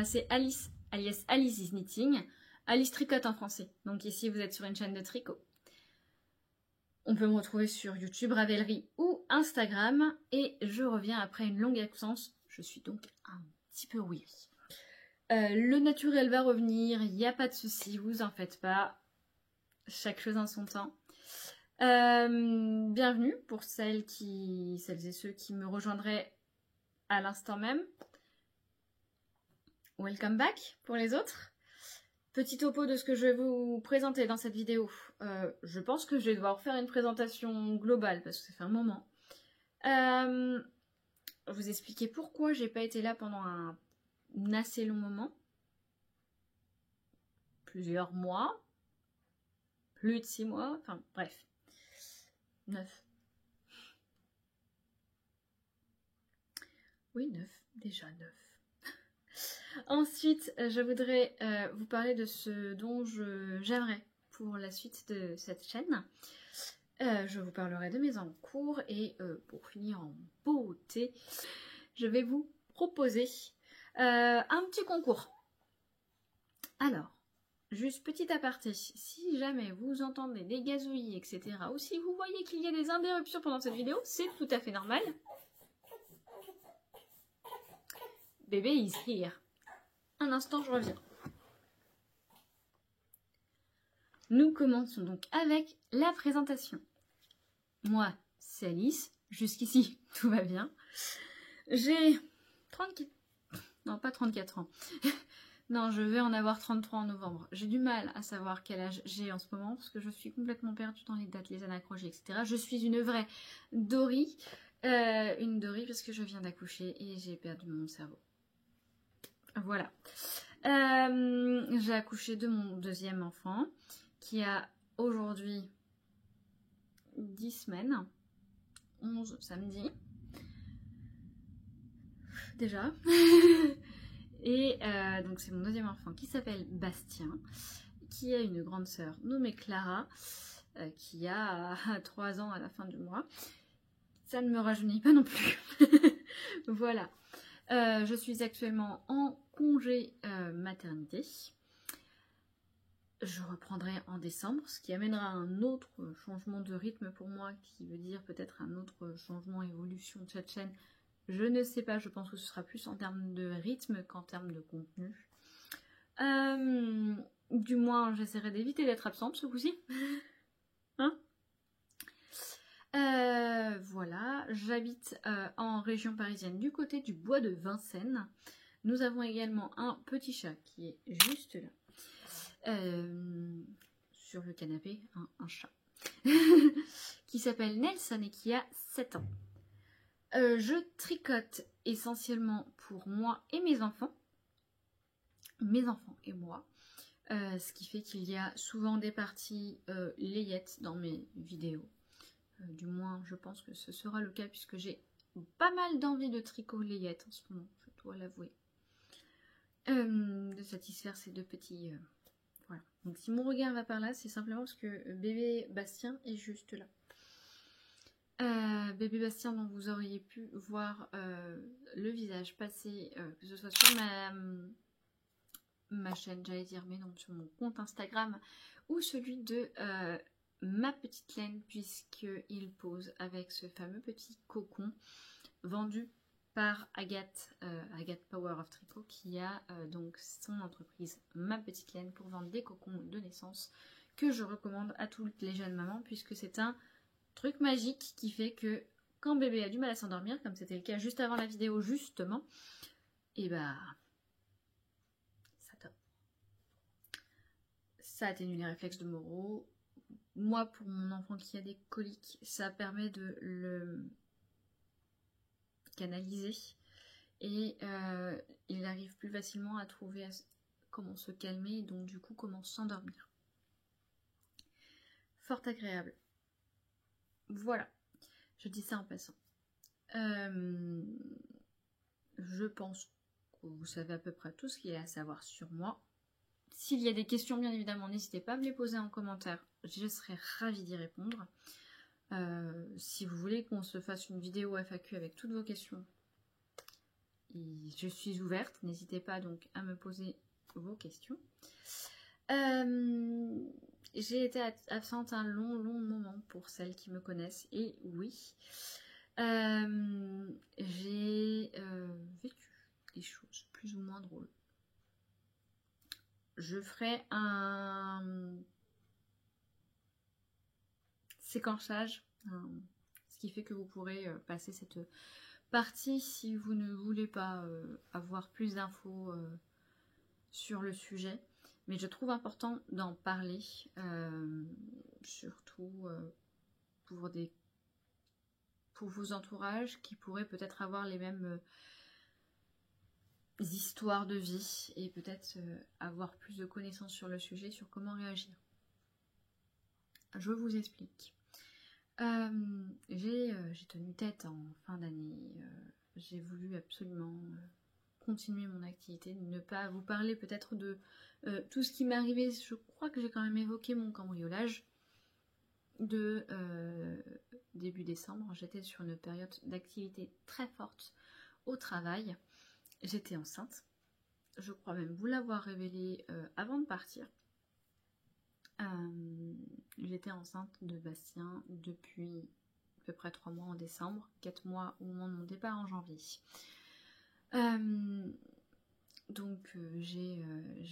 c'est Alice, alias Alice is Knitting. Alice tricote en français. Donc ici, vous êtes sur une chaîne de tricot. On peut me retrouver sur YouTube, Ravelry ou Instagram. Et je reviens après une longue absence. Je suis donc un petit peu weary. Le naturel va revenir, il n'y a pas de souci, vous en faites pas. Chaque chose en son temps. Bienvenue pour celles et ceux qui me rejoindraient à l'instant même. Welcome back pour les autres. Petit topo de ce que je vais vous présenter dans cette vidéo. Je pense que je vais devoir faire une présentation globale parce que ça fait un moment. Vous expliquer pourquoi j'ai pas été là pendant un assez long moment. Plusieurs mois. Plus de 6 mois. Enfin bref. 9. Oui, 9. Déjà 9. Ensuite, je voudrais vous parler de ce dont j'aimerais pour la suite de cette chaîne. Je vous parlerai de mes encours et pour finir en beauté, je vais vous proposer un petit concours. Alors, juste petit aparté, si jamais vous entendez des gazouillis, etc., ou si vous voyez qu'il y a des interruptions pendant cette vidéo, c'est tout à fait normal. Bébé is here. Un instant, je reviens. Nous commençons donc avec la présentation. Moi, c'est Alice. Jusqu'ici, tout va bien. J'ai 34... Non, pas 34 ans. Non, je vais en avoir 33 en novembre. J'ai du mal à savoir quel âge j'ai en ce moment parce que je suis complètement perdue dans les dates, les anacrochés, etc. Je suis une vraie Dory. Une Dory parce que je viens d'accoucher et j'ai perdu mon cerveau. Voilà. J'ai accouché de mon deuxième enfant qui a aujourd'hui 10 semaines, 11 samedi, déjà. Et donc c'est mon deuxième enfant qui s'appelle Bastien, qui a une grande sœur nommée Clara, qui a 3 ans à la fin du mois. Ça ne me rajeunit pas non plus. Voilà. Je suis actuellement en congé maternité. Je reprendrai en décembre, ce qui amènera un autre changement de rythme pour moi, qui veut dire peut-être un autre changement, évolution de cette chaîne. Je ne sais pas, je pense que ce sera plus en termes de rythme qu'en termes de contenu. Du moins, j'essaierai d'éviter d'être absente ce coup-ci. Hein? Voilà, j'habite en région parisienne du côté du bois de Vincennes. Nous avons également un petit chat qui est juste là, sur le canapé, un chat, qui s'appelle Nelson et qui a 7 ans. Je tricote essentiellement pour moi et mes enfants et moi, ce qui fait qu'il y a souvent des parties layettes dans mes vidéos. Du moins, je pense que ce sera le cas puisque j'ai pas mal d'envie de tricot layette en ce moment, je dois l'avouer. De satisfaire ces deux petits... voilà. Donc si mon regard va par là, c'est simplement parce que bébé Bastien est juste là. Bébé Bastien dont vous auriez pu voir le visage passer, que ce soit sur ma chaîne, j'allais dire, mais non, sur mon compte Instagram ou celui de ma petite laine, puisqu'il pose avec ce fameux petit cocon vendu par Agathe Power of Tricot, qui a donc son entreprise Ma Petite Laine pour vendre des cocons de naissance que je recommande à toutes les jeunes mamans, puisque c'est un truc magique qui fait que quand bébé a du mal à s'endormir, comme c'était le cas juste avant la vidéo justement, et bah ça top. Ça atténue les réflexes de Moreau. Moi, pour mon enfant qui a des coliques, ça permet de le canaliser et il arrive plus facilement à trouver comment se calmer et donc du coup comment s'endormir. Fort agréable. Voilà, je dis ça en passant. Je pense que vous savez à peu près tout ce qu'il y a à savoir sur moi. S'il y a des questions, bien évidemment, n'hésitez pas à me les poser en commentaire. Je serai ravie d'y répondre. Si vous voulez qu'on se fasse une vidéo FAQ avec toutes vos questions, je suis ouverte, n'hésitez pas donc à me poser vos questions. J'ai été absente un long moment pour celles qui me connaissent, et oui, j'ai vécu des choses plus ou moins drôles. Je ferai un séquençage, ce qui fait que vous pourrez passer cette partie si vous ne voulez pas avoir plus d'infos sur le sujet. Mais je trouve important d'en parler, surtout pour vos entourages qui pourraient peut-être avoir les mêmes histoires de vie et peut-être avoir plus de connaissances sur le sujet, sur comment réagir. Je vous explique. J'ai tenu tête en fin d'année. J'ai voulu absolument continuer mon activité, ne pas vous parler peut-être de tout ce qui m'est arrivé. Je crois que j'ai quand même évoqué mon cambriolage de début décembre. J'étais sur une période d'activité très forte au travail. J'étais enceinte. Je crois même vous l'avoir révélé avant de partir. J'étais enceinte de Bastien depuis à peu près 3 mois en décembre, 4 mois au moment de mon départ en janvier. Donc j'ai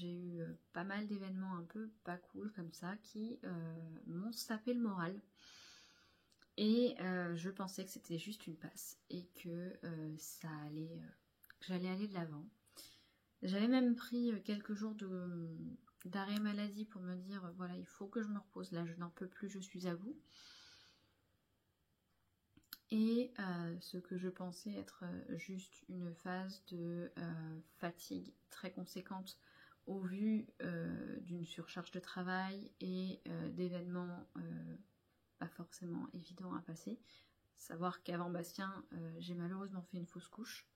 eu pas mal d'événements un peu pas cool comme ça qui m'ont sapé le moral. Et je pensais que c'était juste une passe et que j'allais aller de l'avant. J'avais même pris quelques jours d'arrêt maladie pour me dire voilà, il faut que je me repose, là je n'en peux plus, je suis à bout. Et ce que je pensais être juste une phase de fatigue très conséquente au vu d'une surcharge de travail et d'événements pas forcément évidents à passer. Savoir qu'avant Bastien, j'ai malheureusement fait une fausse couche.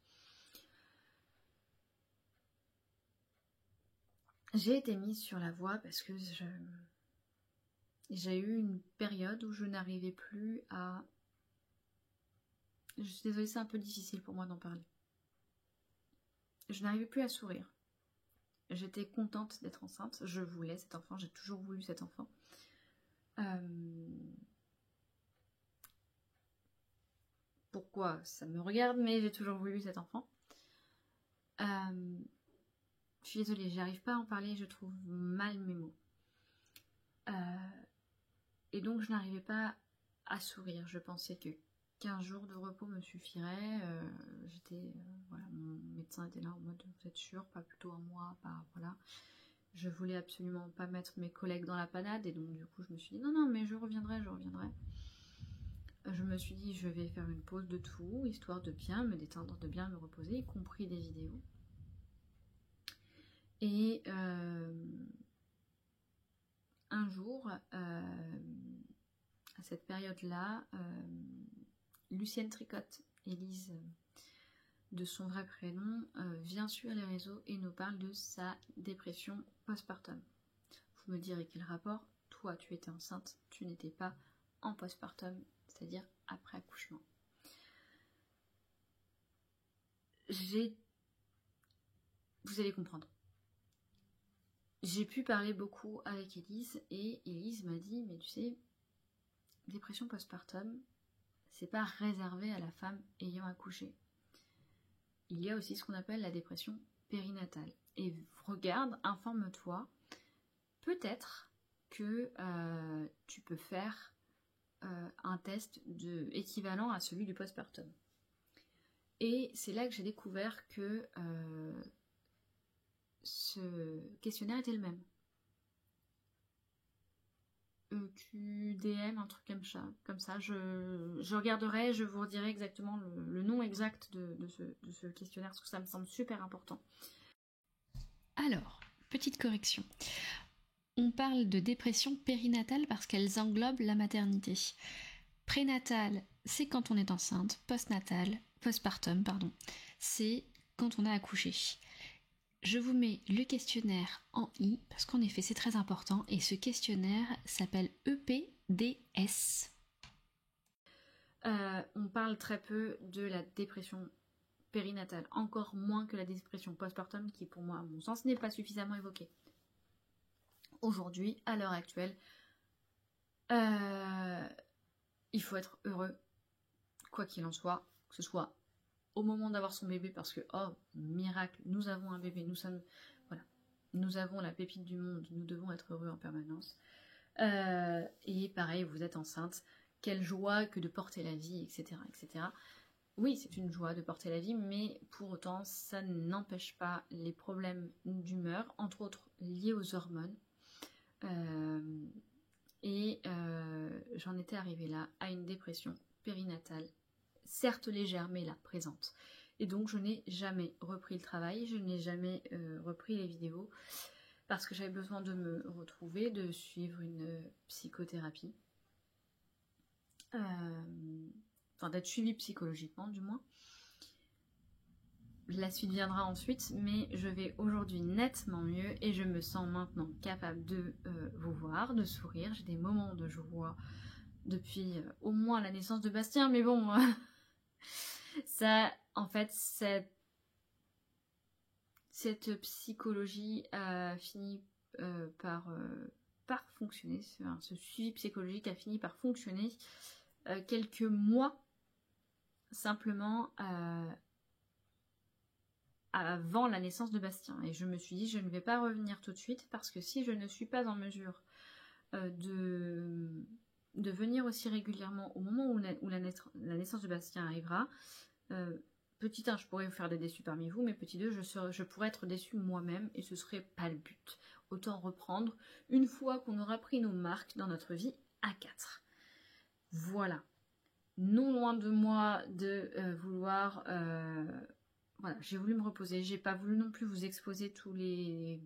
J'ai été mise sur la voie parce que j'ai eu une période où je n'arrivais plus à... Je suis désolée, c'est un peu difficile pour moi d'en parler. Je n'arrivais plus à sourire. J'étais contente d'être enceinte. Je voulais cet enfant. J'ai toujours voulu cet enfant. Pourquoi ça me regarde, mais j'ai toujours voulu cet enfant. Je suis désolée, j'arrive pas à en parler. Je trouve mal mes mots. Et donc je n'arrivais pas à sourire. Je pensais que 15 jours de repos me suffirait. Voilà, mon médecin était là en mode vous êtes sûr, pas plutôt un mois, pas voilà. Je voulais absolument pas mettre mes collègues dans la panade et donc du coup je me suis dit non mais je reviendrai. Je me suis dit je vais faire une pause de tout, histoire de bien me détendre, de bien me reposer, y compris des vidéos. Et un jour, à cette période-là, Lucienne Tricotte, Élise de son vrai prénom, vient sur les réseaux et nous parle de sa dépression postpartum. Vous me direz quel rapport? Toi, tu étais enceinte, tu n'étais pas en postpartum, c'est-à-dire après accouchement. Vous allez comprendre. J'ai pu parler beaucoup avec Élise et Élise m'a dit mais tu sais, dépression postpartum, c'est pas réservé à la femme ayant accouché. Il y a aussi ce qu'on appelle la dépression périnatale. Et regarde, informe-toi, peut-être que tu peux faire un test équivalent à celui du postpartum. Et c'est là que j'ai découvert que ce questionnaire était le même. EQDM, un truc comme ça. Je regarderai, je vous redirai exactement le nom exact de ce questionnaire, parce que ça me semble super important. Alors, petite correction. On parle de dépression périnatale parce qu'elles englobent la maternité. Prénatale, c'est quand on est enceinte. Postpartum, c'est quand on a accouché. Je vous mets le questionnaire en i parce qu'en effet c'est très important et ce questionnaire s'appelle EPDS. On parle très peu de la dépression périnatale, encore moins que la dépression postpartum qui pour moi à mon sens n'est pas suffisamment évoquée. Aujourd'hui, à l'heure actuelle, il faut être heureux, quoi qu'il en soit, que ce soit au moment d'avoir son bébé, parce que, oh, miracle, nous avons un bébé, nous avons la pépite du monde, nous devons être heureux en permanence. Et pareil, vous êtes enceinte, quelle joie que de porter la vie, etc. etc. Oui, c'est une joie de porter la vie, mais pour autant, ça n'empêche pas les problèmes d'humeur, entre autres liés aux hormones. J'en étais arrivée là à une dépression périnatale, certes légère, mais là, présente. Et donc, je n'ai jamais repris le travail, je n'ai jamais repris les vidéos, parce que j'avais besoin de me retrouver, de suivre une psychothérapie. D'être suivie psychologiquement, du moins. La suite viendra ensuite, mais je vais aujourd'hui nettement mieux et je me sens maintenant capable de vous voir, de sourire. J'ai des moments de joie depuis au moins la naissance de Bastien, mais bon, ça, en fait, cette psychologie a fini par fonctionner, ce suivi psychologique a fini par fonctionner quelques mois simplement avant la naissance de Bastien. Et je me suis dit, je ne vais pas revenir tout de suite parce que si je ne suis pas en mesure de venir aussi régulièrement au moment où la naissance de Bastien arrivera, petit 1, je pourrais vous faire des déçus parmi vous, mais petit 2, je pourrais être déçue moi-même et ce serait pas le but. Autant reprendre une fois qu'on aura pris nos marques dans notre vie à 4. Voilà. Non loin de moi de vouloir... voilà, j'ai voulu me reposer. J'ai pas voulu non plus vous exposer tous les...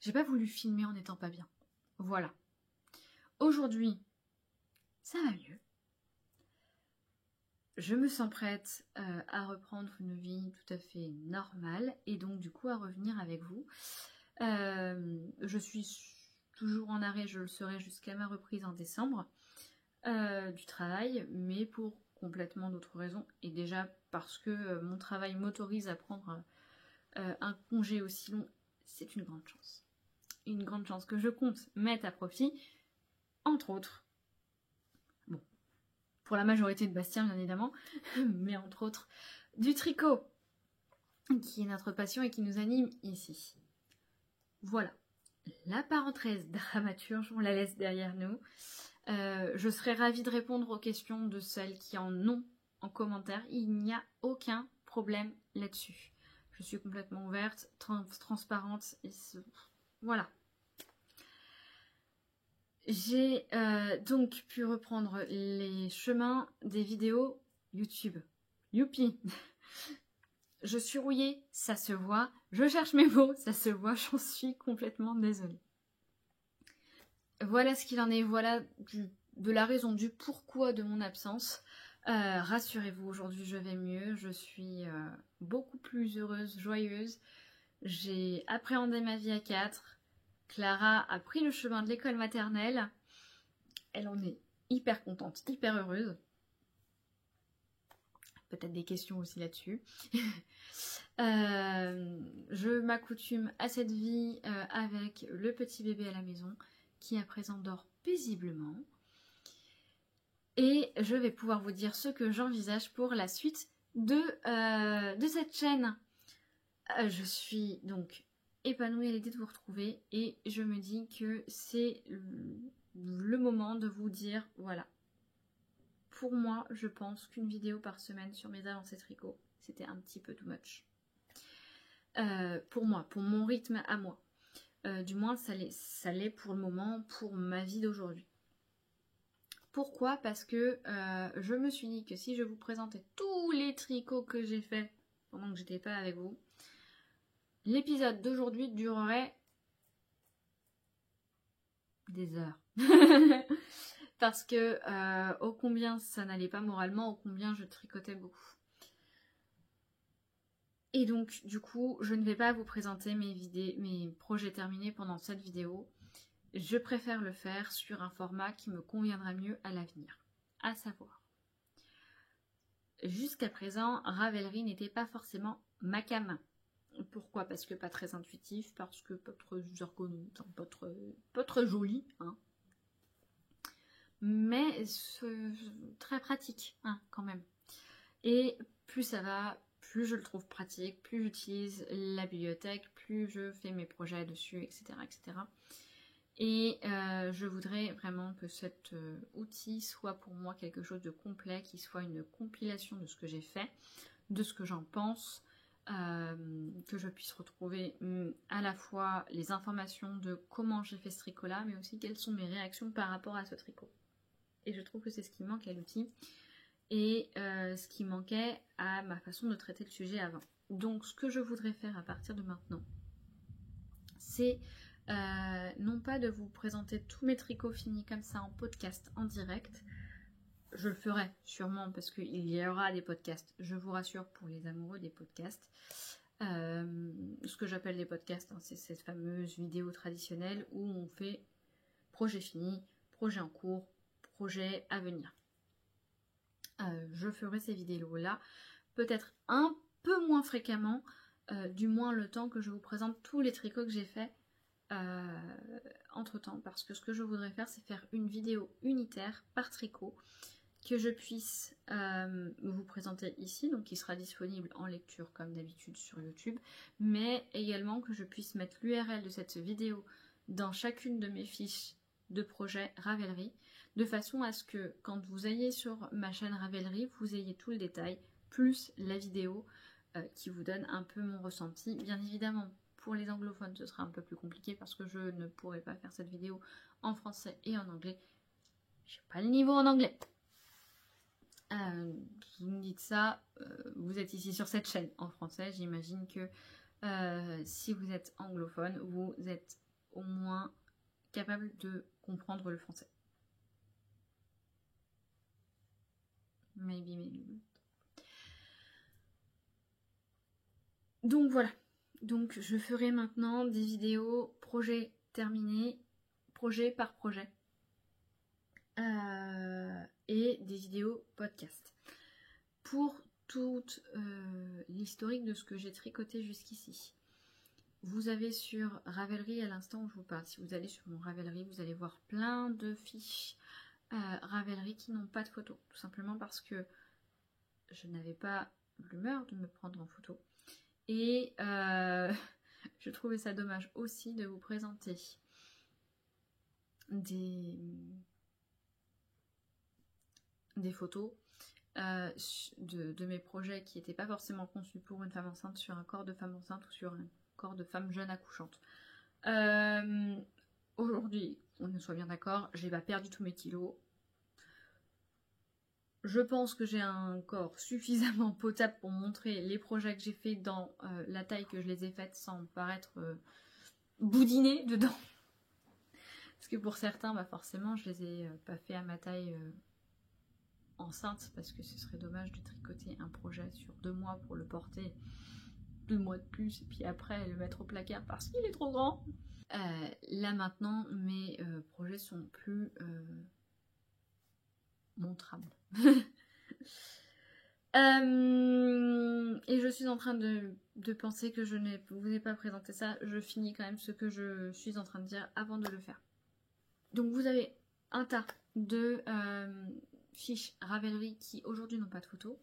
J'ai pas voulu filmer en n'étant pas bien. Voilà. Aujourd'hui, ça va mieux. Je me sens prête à reprendre une vie tout à fait normale et donc du coup à revenir avec vous. Je suis toujours en arrêt, je le serai jusqu'à ma reprise en décembre du travail, mais pour complètement d'autres raisons. Et déjà parce que mon travail m'autorise à prendre un congé aussi long, c'est une grande chance. Une grande chance que je compte mettre à profit, entre autres. Bon, pour la majorité de Bastien, bien évidemment, mais entre autres, du tricot, qui est notre passion et qui nous anime ici. Voilà. La parenthèse dramaturge, on la laisse derrière nous. Je serais ravie de répondre aux questions de celles qui en ont en commentaire. Il n'y a aucun problème là-dessus. Je suis complètement ouverte, transparente. Et voilà. J'ai donc pu reprendre les chemins des vidéos YouTube. Youpi! Je suis rouillée, ça se voit. Je cherche mes mots, ça se voit. J'en suis complètement désolée. Voilà ce qu'il en est. Voilà de la raison du pourquoi de mon absence. Rassurez-vous, aujourd'hui je vais mieux. Je suis beaucoup plus heureuse, joyeuse. J'ai appréhendé ma vie à 4. Clara a pris le chemin de l'école maternelle. Elle en est hyper contente, hyper heureuse. Peut-être des questions aussi là-dessus. Je m'accoutume à cette vie avec le petit bébé à la maison qui à présent dort paisiblement. Et je vais pouvoir vous dire ce que j'envisage pour la suite de cette chaîne. Je suis donc épanouie à l'idée de vous retrouver et je me dis que c'est le moment de vous dire, voilà. Pour moi, je pense qu'une vidéo par semaine sur mes avancées tricot, c'était un petit peu too much. Pour moi, pour mon rythme à moi. Du moins, ça l'est pour le moment, pour ma vie d'aujourd'hui. Pourquoi? Parce que je me suis dit que si je vous présentais tous les tricots que j'ai faits pendant que j'étais pas avec vous, l'épisode d'aujourd'hui durerait des heures. Parce que ô combien ça n'allait pas moralement, ô combien je tricotais beaucoup. Et donc du coup je ne vais pas vous présenter mes projets terminés pendant cette vidéo. Je préfère le faire sur un format qui me conviendra mieux à l'avenir. À savoir jusqu'à présent, Ravelry n'était pas forcément ma came. Pourquoi? Parce que pas très intuitif, parce que pas trop ergonomique, pas trop joli, hein. Mais très pratique, hein, quand même. Et plus ça va, plus je le trouve pratique, plus j'utilise la bibliothèque, plus je fais mes projets dessus, etc. etc. Et je voudrais vraiment que cet outil soit pour moi quelque chose de complet, qui soit une compilation de ce que j'ai fait, de ce que j'en pense, que je puisse retrouver à la fois les informations de comment j'ai fait ce tricot-là, mais aussi quelles sont mes réactions par rapport à ce tricot. Et je trouve que c'est ce qui manque à l'outil et ce qui manquait à ma façon de traiter le sujet avant. Donc ce que je voudrais faire à partir de maintenant, c'est non pas de vous présenter tous mes tricots finis comme ça en podcast, en direct. Je le ferai sûrement parce qu'il y aura des podcasts, je vous rassure, pour les amoureux des podcasts. Ce que j'appelle des podcasts, hein, c'est cette fameuse vidéo traditionnelle où on fait projet fini, projet en cours, projet à venir. Je ferai ces vidéos-là peut-être un peu moins fréquemment, du moins le temps que je vous présente tous les tricots que j'ai faits entre temps, parce que ce que je voudrais faire, c'est faire une vidéo unitaire par tricot que je puisse vous présenter ici, donc qui sera disponible en lecture comme d'habitude sur YouTube, mais également que je puisse mettre l'URL de cette vidéo dans chacune de mes fiches de projet Ravelry, de façon à ce que quand vous ayez sur ma chaîne Ravelry, vous ayez tout le détail, plus la vidéo qui vous donne un peu mon ressenti. Bien évidemment, pour les anglophones, ce sera un peu plus compliqué parce que je ne pourrai pas faire cette vidéo en français et en anglais. J'ai pas le niveau en anglais. Vous me dites ça, vous êtes ici sur cette chaîne en français, j'imagine que si vous êtes anglophone, vous êtes au moins capable de comprendre le français. Maybe. Donc voilà, donc je ferai maintenant des vidéos projet terminé, projet par projet. Et des vidéos podcast. Pour toute l'historique de ce que j'ai tricoté jusqu'ici, vous avez sur Ravelry, à l'instant où je vous parle, si vous allez sur mon Ravelry, vous allez voir plein de fiches Ravelry qui n'ont pas de photos, tout simplement parce que je n'avais pas l'humeur de me prendre en photo. Et je trouvais ça dommage aussi de vous présenter des photos de mes projets qui n'étaient pas forcément conçus pour une femme enceinte sur un corps de femme enceinte ou sur un corps de femme jeune accouchante. Aujourd'hui, on ne soit bien d'accord, j'ai pas perdu tous mes kilos. Je pense que j'ai un corps suffisamment potable pour montrer les projets que j'ai faits dans la taille que je les ai faites sans paraître boudiner dedans. Parce que pour certains, bah forcément, je les ai pas fait à ma taille enceinte, parce que ce serait dommage de tricoter un projet sur 2 mois pour le porter 2 mois de plus et puis après le mettre au placard parce qu'il est trop grand. Là maintenant, mes projets sont plus montrables. Et je suis en train de penser que je ne vous ai pas présenté ça. Je finis quand même ce que je suis en train de dire avant de le faire. Donc vous avez un tas de fiches Ravelry qui aujourd'hui n'ont pas de photos.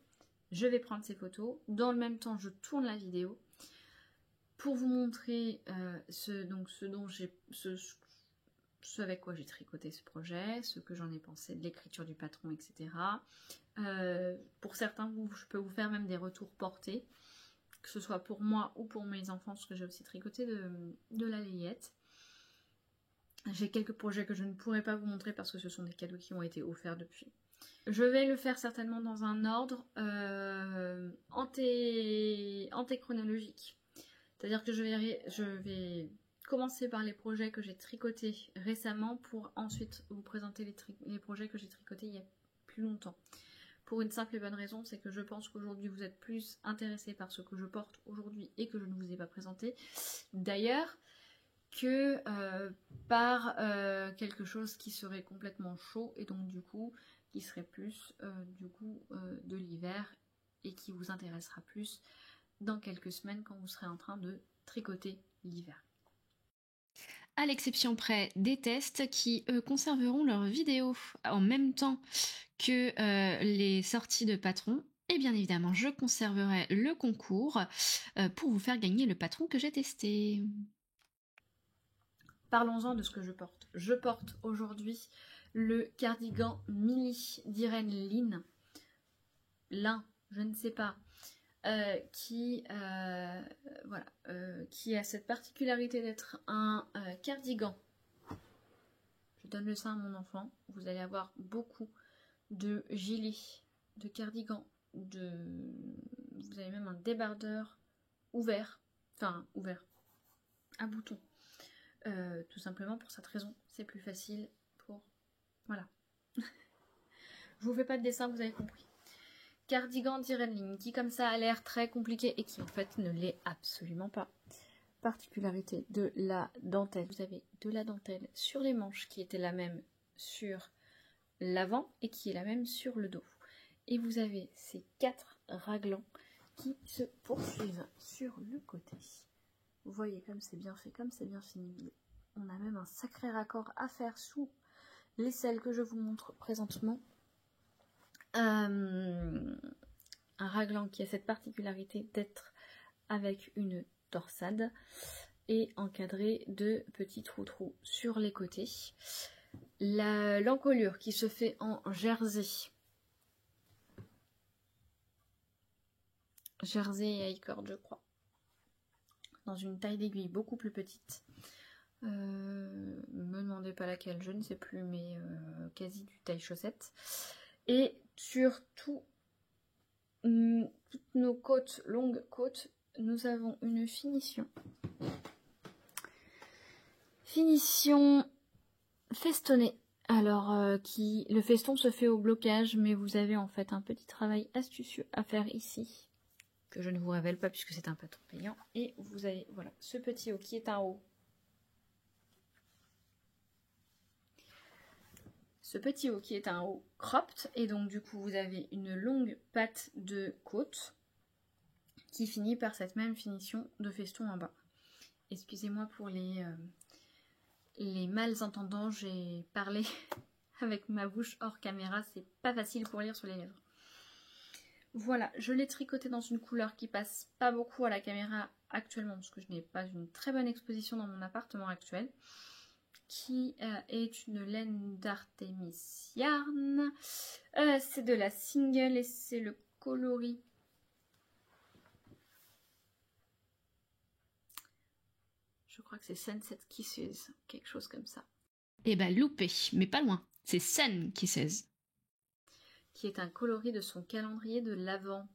Je vais prendre ces photos. Dans le même temps, je tourne la vidéo pour vous montrer ce avec quoi j'ai tricoté ce projet, ce que j'en ai pensé de l'écriture du patron, etc. Pour certains, je peux vous faire même des retours portés, que ce soit pour moi ou pour mes enfants, parce que j'ai aussi tricoté de la layette. J'ai quelques projets que je ne pourrai pas vous montrer parce que ce sont des cadeaux qui ont été offerts depuis. Je vais le faire certainement dans un ordre antéchronologique. C'est-à-dire que je vais commencer par les projets que j'ai tricotés récemment pour ensuite vous présenter les projets que j'ai tricotés il y a plus longtemps. Pour une simple et bonne raison, c'est que je pense qu'aujourd'hui vous êtes plus intéressés par ce que je porte aujourd'hui et que je ne vous ai pas présenté d'ailleurs que par quelque chose qui serait complètement chaud et donc du coup qui serait plus du coup de l'hiver et qui vous intéressera plus dans quelques semaines quand vous serez en train de tricoter l'hiver. À l'exception près des tests qui, eux, conserveront leurs vidéos en même temps que les sorties de patrons. Et bien évidemment, je conserverai le concours pour vous faire gagner le patron que j'ai testé. Parlons-en de ce que je porte. Je porte aujourd'hui le cardigan mini d'Irène Lin. L'un, je ne sais pas. Qui a cette particularité d'être un cardigan. Je donne le sein à mon enfant. Vous allez avoir beaucoup de gilets, de cardigans, vous avez même un débardeur ouvert, à boutons. Tout simplement pour cette raison, c'est plus facile pour... Voilà. Je vous fais pas de dessin, vous avez compris. Cardigan d'Irène Lin, qui comme ça a l'air très compliqué et qui en fait ne l'est absolument pas. Particularité de la dentelle. Vous avez de la dentelle sur les manches qui était la même sur l'avant et qui est la même sur le dos. Et vous avez ces 4 raglans qui se poursuivent sur le côté. Vous voyez comme c'est bien fait, comme c'est bien fini. On a même un sacré raccord à faire sous l'aisselle que je vous montre présentement. Un raglan qui a cette particularité d'être avec une torsade et encadré de petits trous sur les côtés. L'encolure qui se fait en jersey et I-cord, je crois, dans une taille d'aiguille beaucoup plus petite. Me demandez pas laquelle, je ne sais plus, mais quasi du taille chaussette. Et sur toutes nos côtes, longues côtes, nous avons une finition festonnée. Alors, le feston se fait au blocage, mais vous avez en fait un petit travail astucieux à faire ici, que je ne vous révèle pas puisque c'est un patron payant. Et vous avez, voilà, ce petit haut qui est un haut. Ce petit haut qui est un haut cropped, et donc du coup vous avez une longue patte de côte qui finit par cette même finition de feston en bas. Excusez-moi pour les malentendants, j'ai parlé avec ma bouche hors caméra, c'est pas facile pour lire sur les lèvres. Voilà, je l'ai tricoté dans une couleur qui passe pas beaucoup à la caméra actuellement, parce que je n'ai pas une très bonne exposition dans mon appartement actuel, qui est une laine d'Artemis Yarn. C'est de la single et c'est le coloris. Je crois que c'est Sunset Kisses, quelque chose comme ça. Eh ben loupé, mais pas loin. C'est Sun Kisses. Qui est un coloris de son calendrier de l'Avent.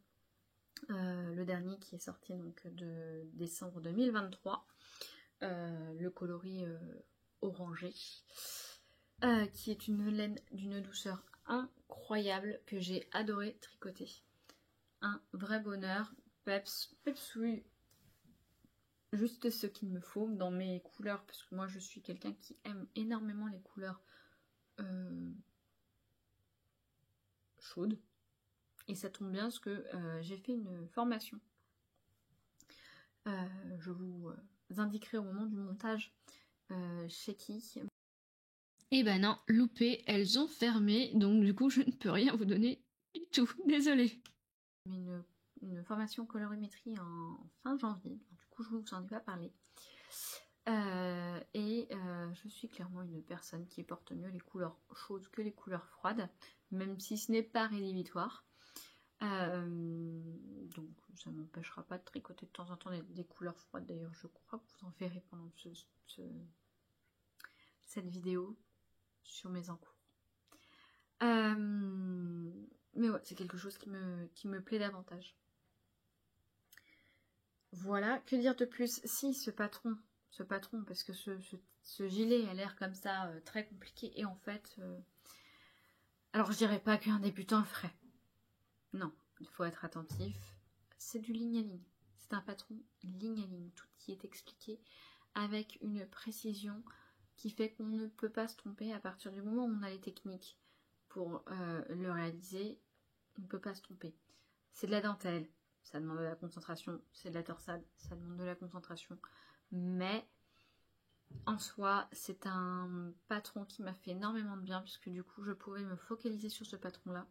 Le dernier qui est sorti donc de décembre 2023. Le coloris orangé. Qui est une laine d'une douceur incroyable que j'ai adoré tricoter. Un vrai bonheur. Peps, oui. Juste ce qu'il me faut dans mes couleurs, parce que moi je suis quelqu'un qui aime énormément les couleurs chaudes. Et ça tombe bien parce que j'ai fait une formation. Je vous indiquerai au moment du montage chez qui. Eh ben non, loupé, elles ont fermé, donc du coup je ne peux rien vous donner du tout, désolée. Une formation colorimétrie en fin janvier, du coup je vous en ai pas parlé. Je suis clairement une personne qui porte mieux les couleurs chaudes que les couleurs froides, même si ce n'est pas rédhibitoire. Donc ça ne m'empêchera pas de tricoter de temps en temps des couleurs froides. D'ailleurs je crois que vous en verrez pendant cette vidéo sur mes encours. Mais ouais, c'est quelque chose qui me plaît davantage. Voilà, que dire de plus? Si, ce patron, parce que ce gilet a l'air comme ça très compliqué, et en fait, alors je dirais pas qu'un débutant le ferait. Non, il faut être attentif. C'est du ligne à ligne. C'est un patron ligne à ligne. Tout y est expliqué avec une précision qui fait qu'on ne peut pas se tromper à partir du moment où on a les techniques pour le réaliser. On ne peut pas se tromper. c'est de la dentelle, ça demande de la concentration, c'est de la torsade, ça demande de la concentration, mais en soi, c'est un patron qui m'a fait énormément de bien, puisque du coup, je pouvais me focaliser sur ce patron-là,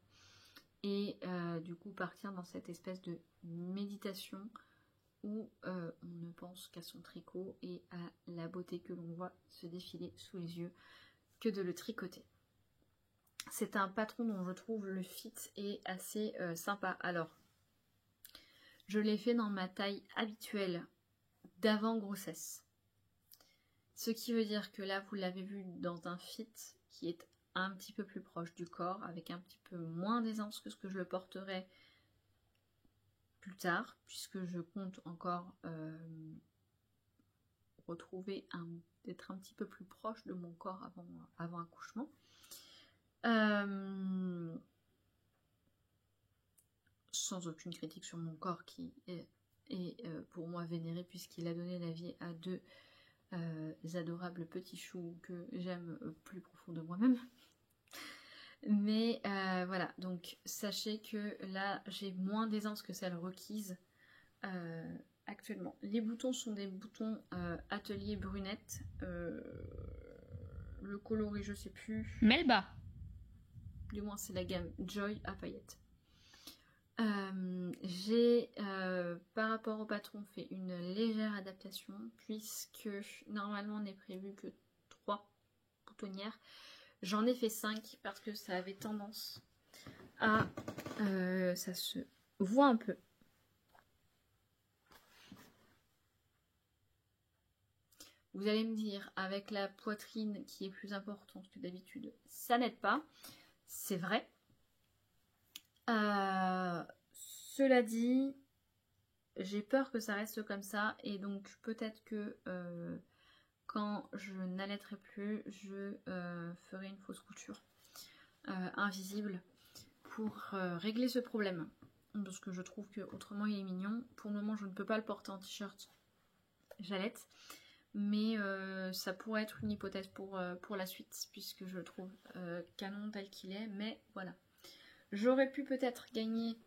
et du coup, partir dans cette espèce de méditation, où on ne pense qu'à son tricot et à la beauté que l'on voit se défiler sous les yeux que de le tricoter. C'est un patron dont je trouve le fit est assez sympa. Alors, je l'ai fait dans ma taille habituelle d'avant grossesse. Ce qui veut dire que là, vous l'avez vu dans un fit qui est un petit peu plus proche du corps, avec un petit peu moins d'aisance que ce que je le porterai plus tard, puisque je compte encore retrouver d'être un petit peu plus proche de mon corps avant accouchement. Sans aucune critique sur mon corps qui est pour moi vénéré, puisqu'il a donné la vie à deux adorables petits choux que j'aime plus profond de moi-même. Mais voilà, donc sachez que là j'ai moins d'aisance que celle requise actuellement. Les boutons sont des boutons atelier brunette. Le coloris je sais plus. Melba. Du moins c'est la gamme Joy à paillettes. J'ai par rapport au patron fait une légère adaptation, puisque normalement n'est prévu que 3 boutonnières. J'en ai fait 5 parce que ça avait tendance à ça se voit un peu. Vous allez me dire, avec la poitrine qui est plus importante que d'habitude, ça n'aide pas. C'est vrai. Cela dit, j'ai peur que ça reste comme ça, et donc peut-être que quand je n'allaiterai plus, je ferai une fausse couture invisible pour régler ce problème, parce que je trouve que autrement il est mignon. Pour le moment je ne peux pas le porter en t-shirt, j'allaite, mais ça pourrait être une hypothèse pour la suite, puisque je le trouve canon tel qu'il est. Mais voilà, j'aurais pu peut-être gagner,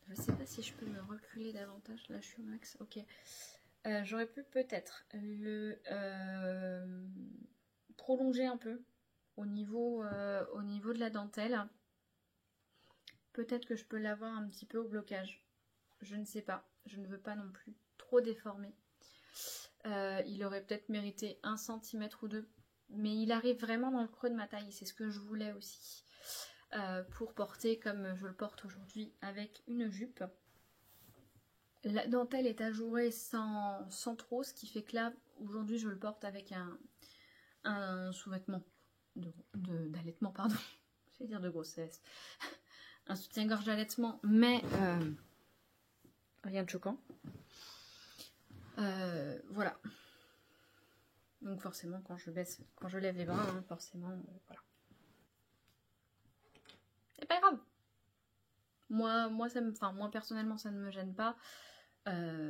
je sais pas si je peux me reculer davantage, là je suis au max, ok. J'aurais pu peut-être le prolonger un peu au niveau de la dentelle. Peut-être que je peux l'avoir un petit peu au blocage. Je ne sais pas. Je ne veux pas non plus trop déformer. Il aurait peut-être mérité 1 cm ou 2. Mais il arrive vraiment dans le creux de ma taille. C'est ce que je voulais aussi. Pour porter comme je le porte aujourd'hui avec une jupe. La dentelle est ajourée sans trop, ce qui fait que là, aujourd'hui, je le porte avec un sous-vêtement d'allaitement, pardon. Je vais dire de grossesse. Un soutien-gorge d'allaitement, mais rien de choquant. Voilà. Donc forcément, quand je lève les bras, hein, forcément, voilà. C'est pas grave. Moi personnellement, ça ne me gêne pas.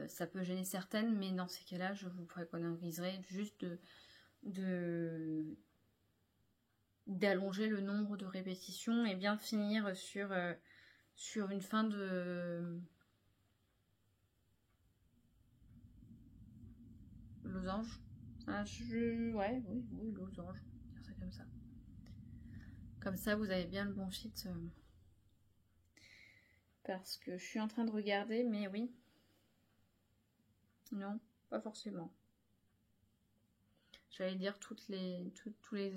Ça peut gêner certaines, mais dans ces cas-là, je vous préconiserai juste d'allonger le nombre de répétitions et bien finir sur une fin de losange. Oui, losange, dire ça comme ça. Comme ça, vous avez bien le bon fit. Parce que je suis en train de regarder, mais oui. Non, pas forcément. J'allais dire tous les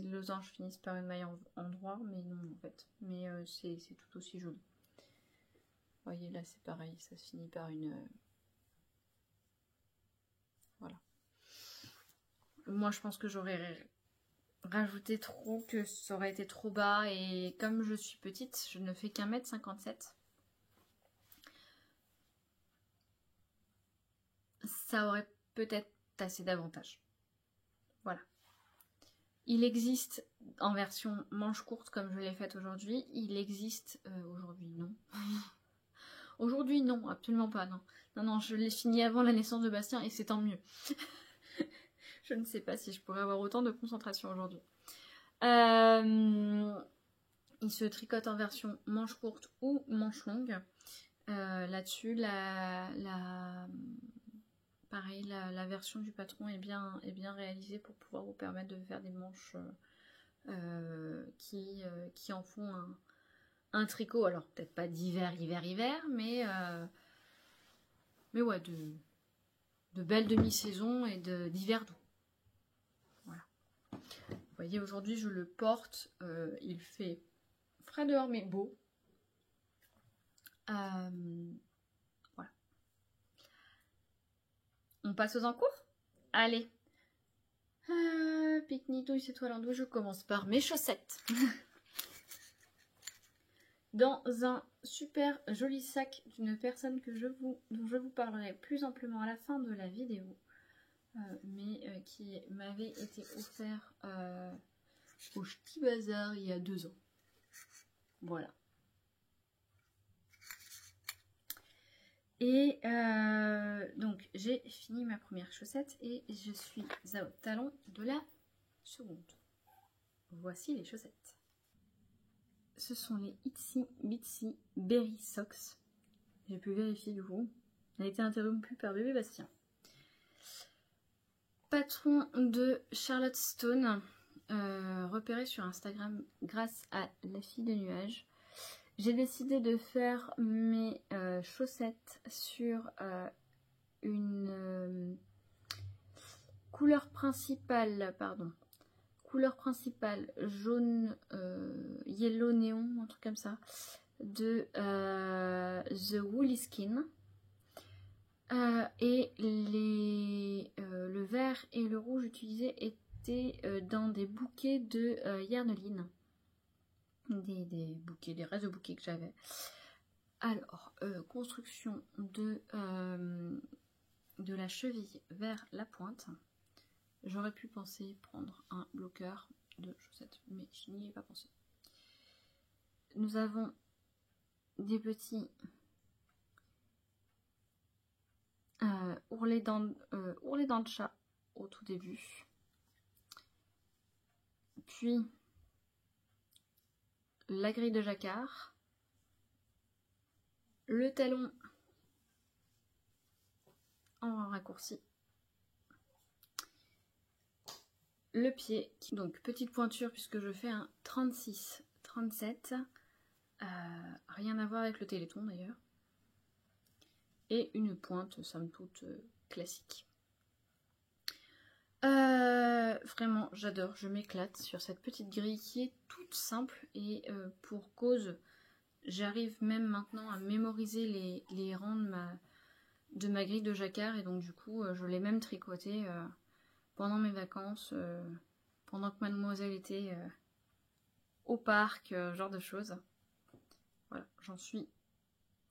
losanges finissent par une maille en droit, mais non en fait. Mais c'est tout aussi joli. Vous voyez là c'est pareil, ça se finit par une... Voilà. Moi je pense que j'aurais rajouté trop, que ça aurait été trop bas, et comme je suis petite, je ne fais qu'1,57 m. Ça aurait peut-être assez d'avantages. Voilà. Il existe en version manche courte comme je l'ai faite aujourd'hui. Il existe... aujourd'hui non. Aujourd'hui non, absolument pas, non. Non, je l'ai fini avant la naissance de Bastien et c'est tant mieux. Je ne sais pas si je pourrais avoir autant de concentration aujourd'hui. Il se tricote en version manche courte ou manche longue. Là-dessus, pareil, la version du patron est bien réalisée pour pouvoir vous permettre de faire des manches qui en font un tricot. Alors peut-être pas d'hiver, mais ouais, de belles demi-saisons et d'hiver doux. Voilà. Vous voyez, aujourd'hui je le porte, il fait frais dehors mais beau. Voilà. On passe aux encours? Allez. Pique-nique, douille, c'est toi l'andouille. Je commence par mes chaussettes. Dans un super joli sac d'une personne dont je vous parlerai plus amplement à la fin de la vidéo, mais qui m'avait été offert au Ch'ti Bazar il y a 2 ans. Voilà. Et donc j'ai fini ma première chaussette et je suis au talon de la seconde. Voici les chaussettes. Ce sont les Itsy Bitsy Berry Socks. J'ai pu vérifier du coup. Elle a été interrompue par bébé Bastien. Patron de Charlotte Stone, repéré sur Instagram grâce à la fille de nuages. J'ai décidé de faire mes chaussettes sur une couleur principale, jaune yellow néon, un truc comme ça, de The Woolly Skin. Et le vert et le rouge utilisés étaient dans des bouquets de Yarneline. Des restes de bouquets que j'avais. Alors, construction de la cheville vers la pointe. J'aurais pu penser prendre un bloqueur de chaussettes, mais je n'y ai pas pensé. Nous avons des petits ourlets dents de chat au tout début. Puis la grille de jacquard. Le talon en raccourci. Le pied, donc petite pointure puisque je fais un 36-37. Rien à voir avec le Téléthon d'ailleurs. Et une pointe, somme toute, classique. Vraiment, j'adore, je m'éclate sur cette petite grille qui est toute simple et pour cause, j'arrive même maintenant à mémoriser les rangs de ma grille de jacquard et donc du coup, je l'ai même tricoté pendant mes vacances, pendant que mademoiselle était au parc, genre de choses. Voilà, j'en suis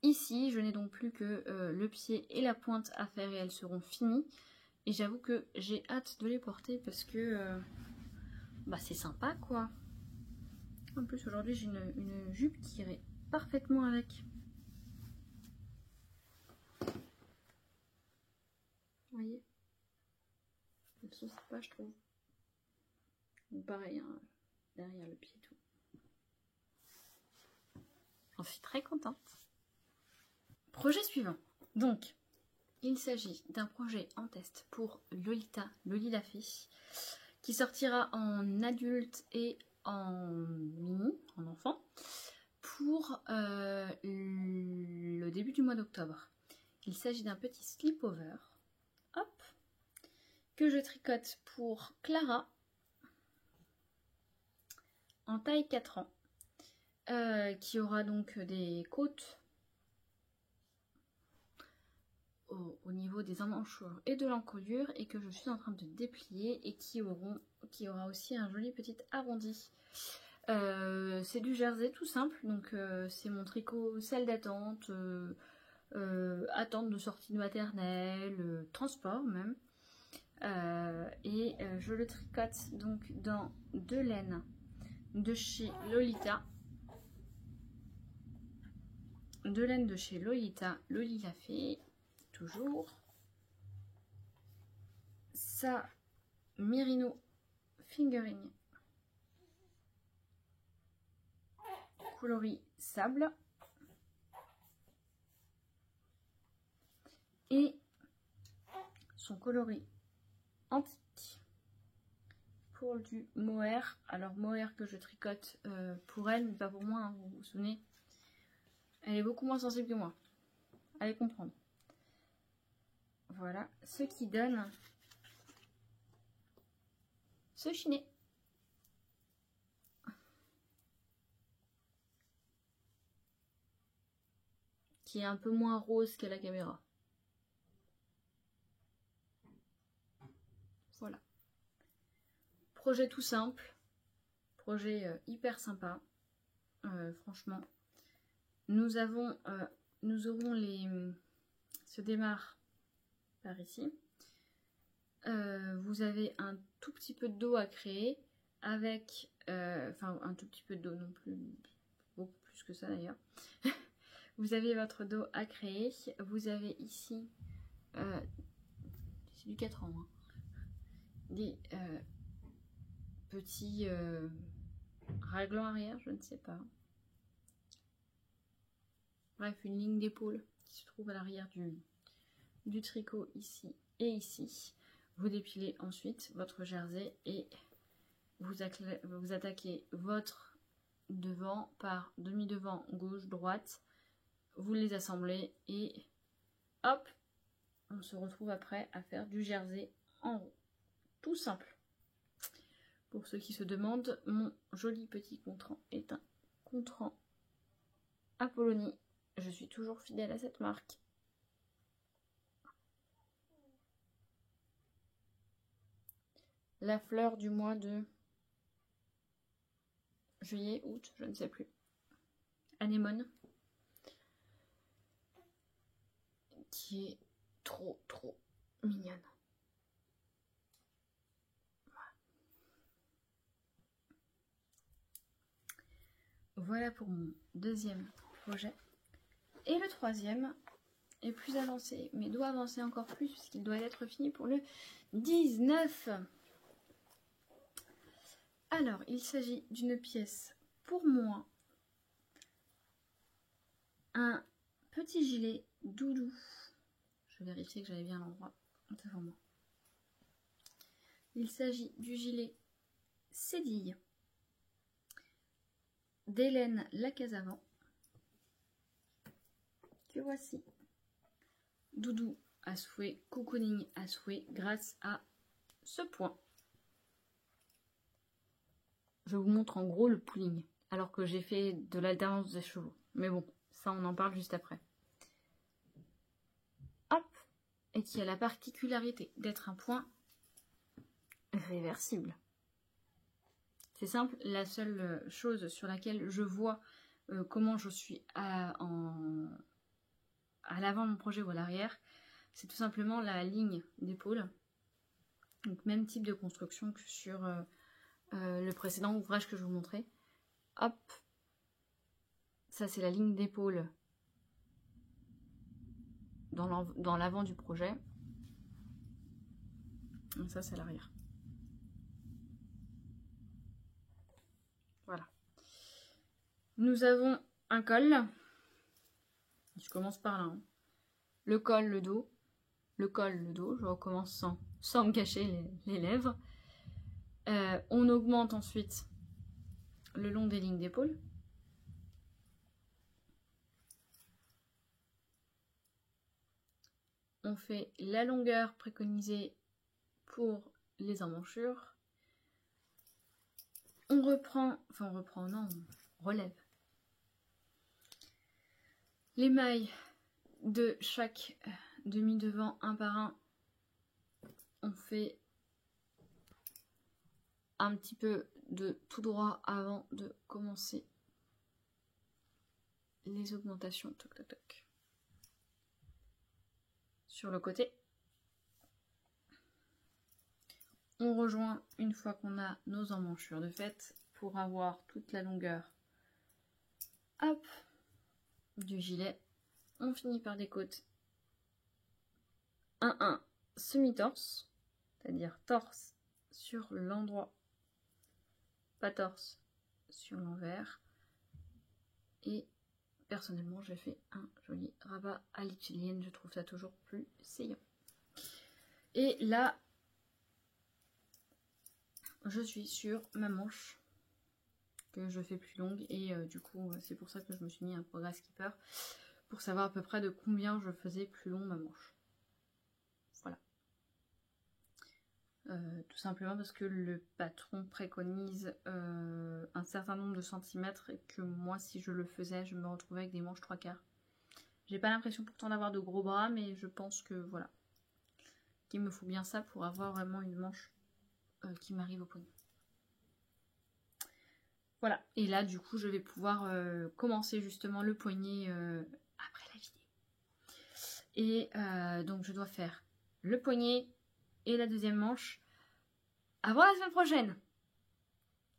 ici. Je n'ai donc plus que le pied et la pointe à faire et elles seront finies. Et j'avoue que j'ai hâte de les porter parce que c'est sympa quoi. En plus aujourd'hui j'ai une jupe qui irait parfaitement avec. Vous voyez, elles sont sympas je trouve. Donc pareil, hein, derrière le pied et tout. J'en suis très contente. Projet suivant. Donc, il s'agit d'un projet en test pour Lolita, Loli la fée, qui sortira en adulte et en mini, en enfant, pour le début du mois d'octobre. Il s'agit d'un petit slip-over, hop, que je tricote pour Clara, en taille 4 ans, qui aura donc des côtes au niveau des emmanchures et de l'encolure et que je suis en train de déplier et qui aura aussi un joli petit arrondi. C'est du jersey tout simple, donc c'est mon tricot salle d'attente, attente de sortie de maternelle, transport même. Et je le tricote donc dans 2 laines de chez Lolita. 2 laines de chez Lolita, Loli la fée, toujours. Ça, Merino Fingering, coloris sable. et son coloris antique pour du mohair. Alors mohair que je tricote pour elle, mais pas pour moi, hein, vous vous souvenez. Elle est beaucoup moins sensible que moi. Allez comprendre. Voilà, ce qui donne ce chiné. Qui est un peu moins rose qu'à la caméra. Voilà. Projet tout simple. Projet hyper sympa. Franchement. Nous aurons les... se démarre par ici. Vous avez un tout petit peu de dos à créer avec... enfin, un tout petit peu de dos non plus. Beaucoup plus que ça d'ailleurs. Vous avez votre dos à créer. Vous avez ici... c'est du 4 ans. Hein, des petits raglans arrière, je ne sais pas. Bref, une ligne d'épaule qui se trouve à l'arrière du tricot ici et ici. Vous dépilez ensuite votre jersey et vous attaquez votre devant par demi-devant gauche-droite. Vous les assemblez et hop, on se retrouve après à faire du jersey en rond. Tout simple. Pour ceux qui se demandent, mon joli petit contrant est un contrant Apollonie. Je suis toujours fidèle à cette marque. La fleur du mois de juillet, août, je ne sais plus. Anémone. Qui est trop mignonne. Voilà pour mon deuxième projet. Et le troisième est plus avancé, mais doit avancer encore plus puisqu'il doit être fini pour le 19. Alors, il s'agit d'une pièce pour moi. Un petit gilet doudou. Je vais vérifier que j'avais bien l'endroit devant moi. Il s'agit du gilet Cédille d'Hélène Lacasavant. Que voici. Doudou à souhait, cocooning à souhait grâce à ce point. Je vous montre en gros le pooling, alors que j'ai fait de l'alternance des chevaux. Mais bon, ça on en parle juste après. Hop, et qui a la particularité d'être un point réversible. C'est simple, la seule chose sur laquelle je vois comment je suis à l'avant de mon projet ou à l'arrière, c'est tout simplement la ligne d'épaule. Donc même type de construction que sur le précédent ouvrage que je vous montrais. Hop, ça c'est la ligne d'épaule dans l'avant du projet. Et ça c'est l'arrière. Voilà. Nous avons un col. Je commence par là. Hein. Le col, le dos. Le col, le dos. Je recommence sans me cacher les lèvres. On augmente ensuite le long des lignes d'épaule. On fait la longueur préconisée pour les emmanchures. On relève les mailles de chaque demi-devant un par un. On fait un petit peu de tout droit avant de commencer les augmentations. Toc, toc, toc. Sur le côté. On rejoint une fois qu'on a nos emmanchures de fait pour avoir toute la longueur hop, du gilet. On finit par des côtes 1-1 semi-torse, c'est-à-dire torse sur l'endroit, pas torse sur l'envers, et personnellement, j'ai fait un joli rabat à l'italienne. Je trouve ça toujours plus saillant. Et là, je suis sur ma manche que je fais plus longue. Et du coup, c'est pour ça que je me suis mis un progress keeper pour savoir à peu près de combien je faisais plus long ma manche. Voilà. Tout simplement parce que le patron préconise un certain nombre de centimètres et que moi, si je le faisais, je me retrouvais avec des manches 3/4. J'ai pas l'impression pourtant d'avoir de gros bras, mais je pense que voilà, qu'il me faut bien ça pour avoir vraiment une manche qui m'arrive au poignet. Voilà, et là du coup je vais pouvoir commencer justement le poignet après la vidéo. Et donc je dois faire le poignet et la deuxième manche avant la semaine prochaine.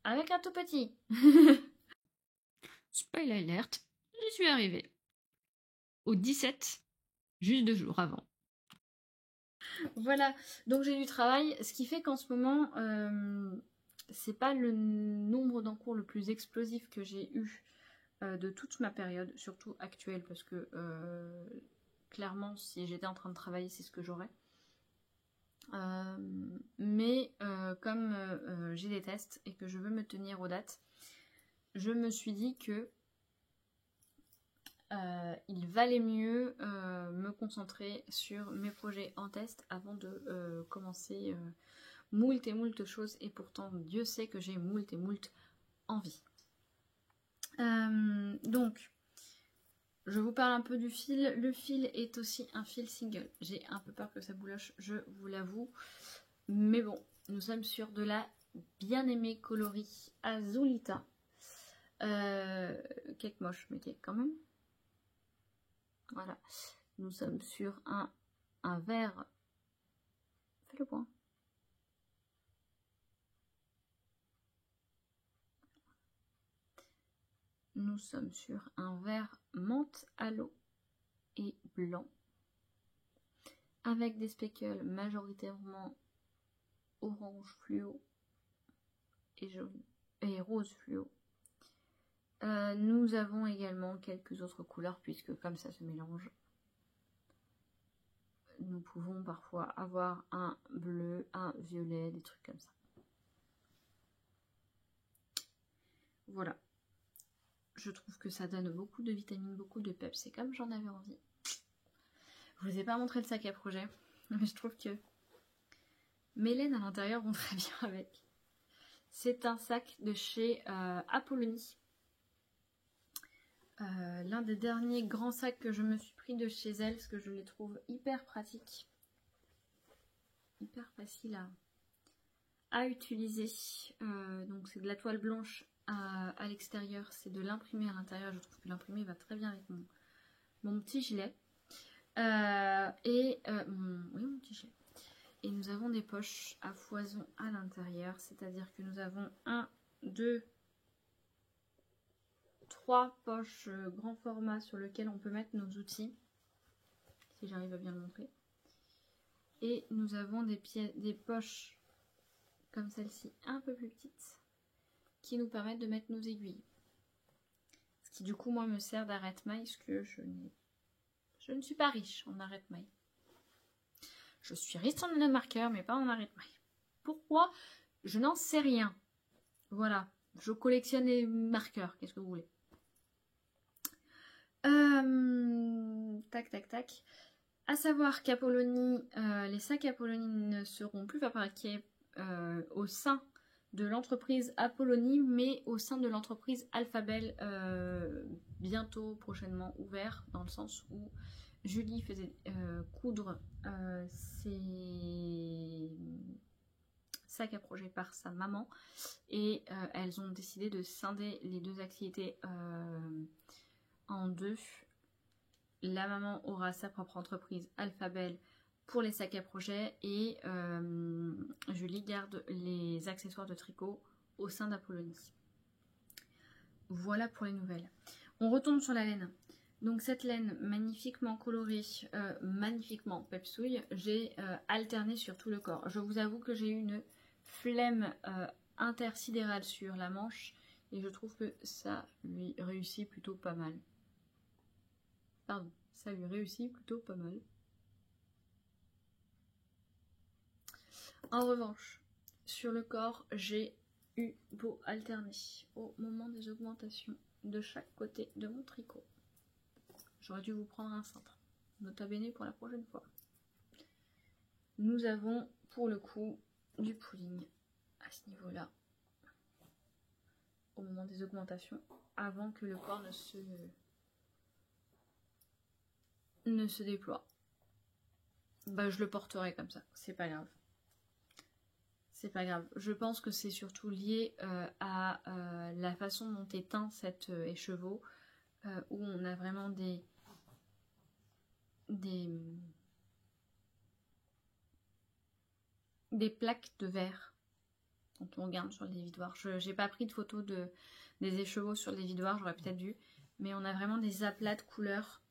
Avec un tout petit. Spoil alert, j'y suis arrivée. Au 17, juste 2 jours avant. Voilà, donc j'ai du travail, ce qui fait qu'en ce moment, c'est pas le nombre d'encours le plus explosif que j'ai eu de toute ma période, surtout actuelle, parce que clairement, si j'étais en train de travailler, c'est ce que j'aurais. Mais comme j'ai des tests et que je veux me tenir aux dates, je me suis dit que il valait mieux me concentrer sur mes projets en test avant de commencer moult et moult choses, et pourtant Dieu sait que j'ai moult et moult envie. Donc je vous parle un peu du fil. Le fil est aussi un fil single. J'ai un peu peur que ça bouloche, je vous l'avoue. Mais bon, nous sommes sur de la bien-aimée coloris Azulita. Cake moche, mais cake quand même. Voilà. Nous sommes sur un vert. Fais le point. Nous sommes sur un vert menthe à l'eau et blanc, avec des speckles majoritairement orange fluo et jaune et rose fluo. Nous avons également quelques autres couleurs, puisque comme ça se mélange, nous pouvons parfois avoir un bleu, un violet, des trucs comme ça. Voilà. Je trouve que ça donne beaucoup de vitamines, beaucoup de peps. C'est comme j'en avais envie. Je vous ai pas montré le sac à projet, mais je trouve que mes laines à l'intérieur vont très bien avec. C'est un sac de chez Apollonie. L'un des derniers grands sacs que je me suis pris de chez elle, parce que je les trouve hyper pratiques. Hyper facile à utiliser. Donc c'est de la toile blanche à l'extérieur, c'est de l'imprimé à l'intérieur. Je trouve que l'imprimé va très bien avec mon petit gilet. Oui, mon petit gilet. Et nous avons des poches à foison à l'intérieur, c'est-à-dire que nous avons 1, 2, 3 poches grand format sur lesquelles on peut mettre nos outils, si j'arrive à bien le montrer. Et nous avons des poches comme celle-ci, un peu plus petites, qui nous permettent de mettre nos aiguilles. Ce qui du coup moi me sert d'arrête-maille, parce que je ne suis pas riche en arrête-maille. Je suis riche en marqueur, mais pas en arrête-maille. Pourquoi? Je n'en sais rien. Voilà, je collectionne les marqueurs, qu'est-ce que vous voulez? Tac, tac, tac. À savoir qu'Apollonie, les sacs Apollonie ne seront plus fabriqués au sein de l'entreprise Apollonie, mais au sein de l'entreprise Alphabel, bientôt, prochainement ouvert, dans le sens où Julie faisait coudre ses sacs à projet par sa maman, et elles ont décidé de scinder les deux activités en deux. La maman aura sa propre entreprise Alphabel pour les sacs à projet, et Julie garde les accessoires de tricot au sein d'Apollonie. Voilà pour les nouvelles. On retombe sur la laine. Donc cette laine magnifiquement colorée, magnifiquement pepsouille, j'ai alterné sur tout le corps. Je vous avoue que j'ai eu une flemme intersidérale sur la manche, et je trouve que ça lui réussit plutôt pas mal. Pardon, ça lui réussit plutôt pas mal. En revanche, sur le corps, j'ai eu beau alterner au moment des augmentations de chaque côté de mon tricot. J'aurais dû vous prendre un cintre, nota bene pour la prochaine fois. Nous avons pour le coup du pulling à ce niveau-là, au moment des augmentations, avant que le corps ne se déploie. Bah, je le porterai comme ça, c'est pas grave. C'est pas grave. Je pense que c'est surtout lié à la façon dont est teint cet écheveau, où on a vraiment des plaques de verre quand on regarde sur le dévidoir. Je n'ai pas pris de photo des écheveaux sur le dévidoir, j'aurais peut-être dû, mais on a vraiment des aplats de couleurs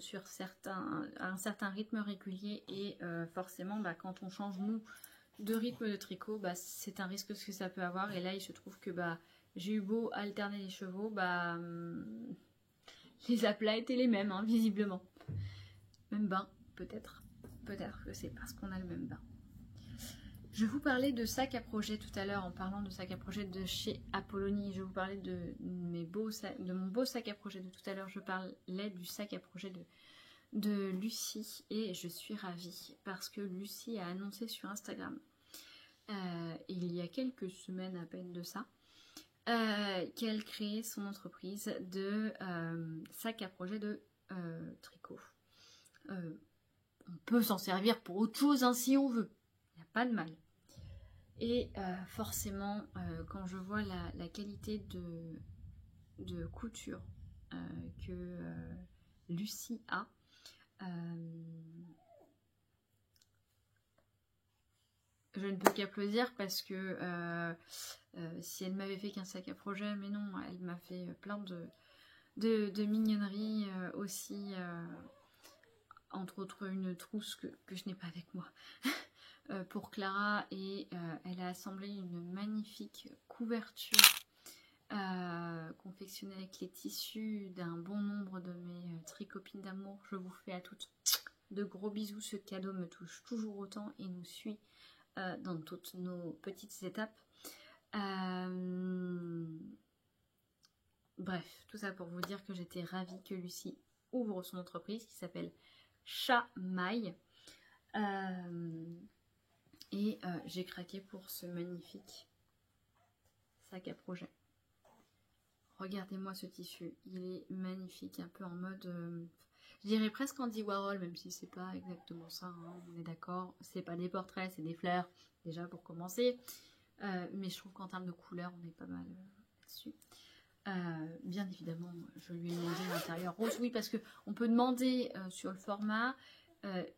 sur un certain rythme régulier, et forcément bah, quand on change nous de rythme de tricot, bah, c'est un risque que ça peut avoir, et là il se trouve que bah, j'ai eu beau alterner les chevaux, bah, les aplats étaient les mêmes, hein, visiblement. Même bain, peut-être que c'est parce qu'on a le même bain. Je vous parlais de sac à projet tout à l'heure en parlant de sac à projet de chez Apollonie. Je vous parlais de mon beau sac à projet de tout à l'heure. Je parlais du sac à projet de Lucie, et je suis ravie parce que Lucie a annoncé sur Instagram il y a quelques semaines à peine de ça qu'elle créait son entreprise de sac à projet de tricot. On peut s'en servir pour autre chose hein, si on veut, il n'y a pas de mal. Et forcément, quand je vois la qualité de couture que Lucie a, je ne peux qu'applaudir, parce que si elle m'avait fait qu'un sac à projet, mais non, elle m'a fait plein de mignonneries aussi, entre autres une trousse que je n'ai pas avec moi. Pour Clara, et elle a assemblé une magnifique couverture confectionnée avec les tissus d'un bon nombre de mes tricopines d'amour. Je vous fais à toutes de gros bisous, ce cadeau me touche toujours autant et nous suit dans toutes nos petites étapes. Bref, tout ça pour vous dire que j'étais ravie que Lucie ouvre son entreprise qui s'appelle Chamaille. Et j'ai craqué pour ce magnifique sac à projet. Regardez-moi ce tissu, il est magnifique, un peu en mode, je dirais presque Andy Warhol, même si c'est pas exactement ça, hein, on est d'accord. C'est pas des portraits, c'est des fleurs, déjà pour commencer. Mais je trouve qu'en termes de couleurs, on est pas mal là-dessus. Bien évidemment, je lui ai demandé l'intérieur rose, oui, parce qu'on peut demander sur le format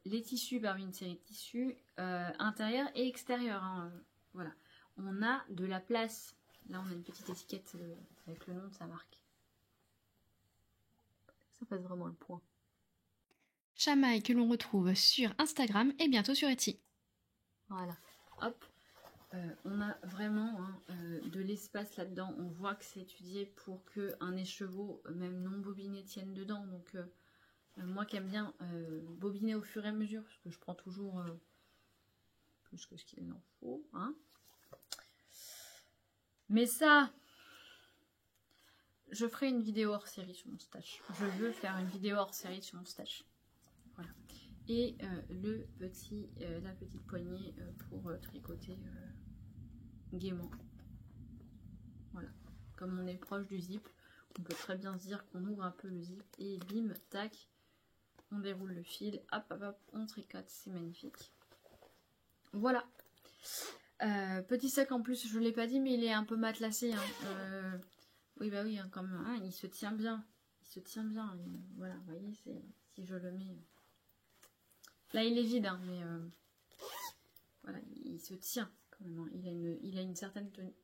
les tissus parmi une série de tissus, intérieur et extérieur. Hein, voilà, on a de la place. Là, on a une petite étiquette avec le nom de sa marque. Ça passe vraiment le point. Chamaille que l'on retrouve sur Instagram et bientôt sur Etsy. Voilà, hop. On a vraiment de l'espace là-dedans. On voit que c'est étudié pour qu'un écheveau, même non bobiné, tienne dedans. Donc, moi qui aime bien bobiner au fur et à mesure, parce que je prends toujours plus que ce qu'il en faut. Hein. Mais ça, je ferai une vidéo hors série sur mon stash. Je veux faire une vidéo hors série sur mon stash. Voilà. Et la petite poignée pour tricoter gaiement. Voilà. Comme on est proche du zip, on peut très bien se dire qu'on ouvre un peu le zip et bim, tac, on déroule le fil, hop, hop, hop, on tricote, c'est magnifique. Voilà. Petit sac en plus, je ne l'ai pas dit, mais il est un peu matelassé. Hein. Oui, bah oui, hein, comme hein, il se tient bien. Il se tient bien. Et, voilà, vous voyez, si je le mets. Là, il est vide, hein, mais voilà, il se tient quand même. Hein. Il a une certaine tenue.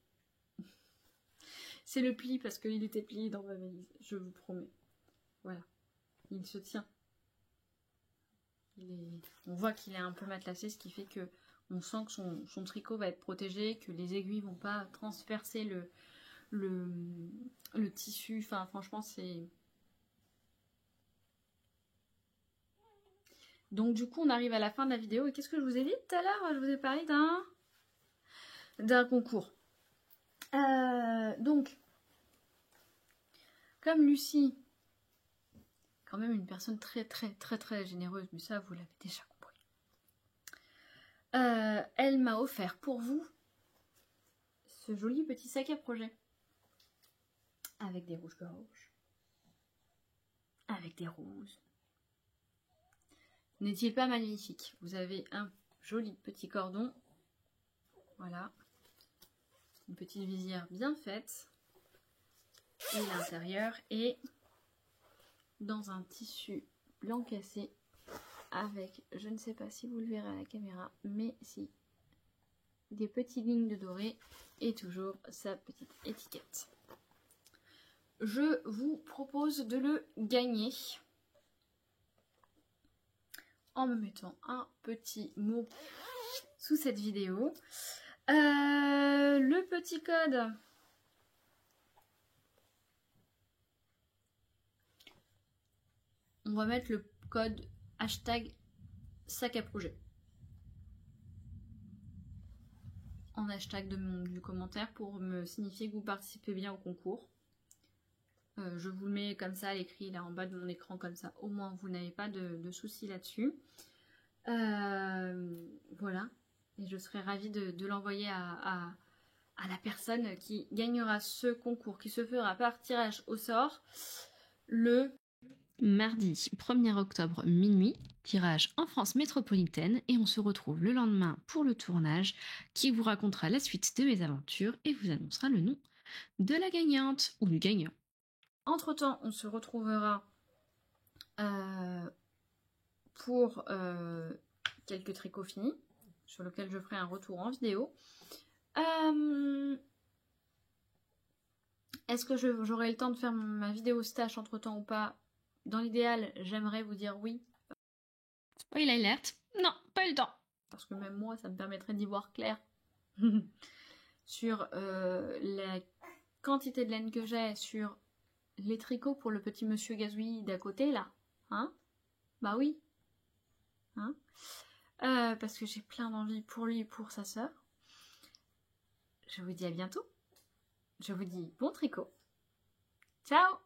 C'est le pli parce qu'il était plié dans ma valise, je vous promets. Voilà, il se tient. On voit qu'il est un peu matelassé, ce qui fait que on sent que son tricot va être protégé, que les aiguilles vont pas transpercer le tissu. Enfin, franchement, c'est Donc du coup, on arrive à la fin de la vidéo. Et qu'est-ce que je vous ai dit tout à l'heure? Je vous ai parlé d'un concours. Donc, comme Lucie, quand même une personne très généreuse, mais ça, vous l'avez déjà compris. Elle m'a offert pour vous ce joli petit sac à projet. Avec des rouges-gorges. Avec des roses. N'est-il pas magnifique? Vous avez un joli petit cordon. Voilà. Une petite visière bien faite. Et l'intérieur est dans un tissu blanc cassé avec, je ne sais pas si vous le verrez à la caméra, mais si, des petites lignes de doré et toujours sa petite étiquette. Je vous propose de le gagner en me mettant un petit mot sous cette vidéo. Le petit code, on va mettre le code hashtag sac à projet en hashtag du commentaire pour me signifier que vous participez bien au concours. Je vous le mets comme ça à l'écrit là en bas de mon écran, comme ça au moins vous n'avez pas de soucis là-dessus. Voilà, et je serai ravie de l'envoyer à la personne qui gagnera ce concours, qui se fera par tirage au sort le mardi 1er octobre minuit, tirage en France métropolitaine, et on se retrouve le lendemain pour le tournage qui vous racontera la suite de mes aventures et vous annoncera le nom de la gagnante ou du gagnant. Entre-temps, on se retrouvera pour quelques tricots finis, sur lesquels je ferai un retour en vidéo. Est-ce que j'aurai le temps de faire ma vidéo stash entre-temps ou pas? Dans l'idéal, j'aimerais vous dire oui. Spoil alert, non, pas eu le temps. Parce que même moi, ça me permettrait d'y voir clair. Sur la quantité de laine que j'ai, sur les tricots pour le petit monsieur gazouillis d'à côté, là. Hein? Bah oui. Hein? Parce que j'ai plein d'envie pour lui et pour sa sœur. Je vous dis à bientôt. Je vous dis bon tricot. Ciao!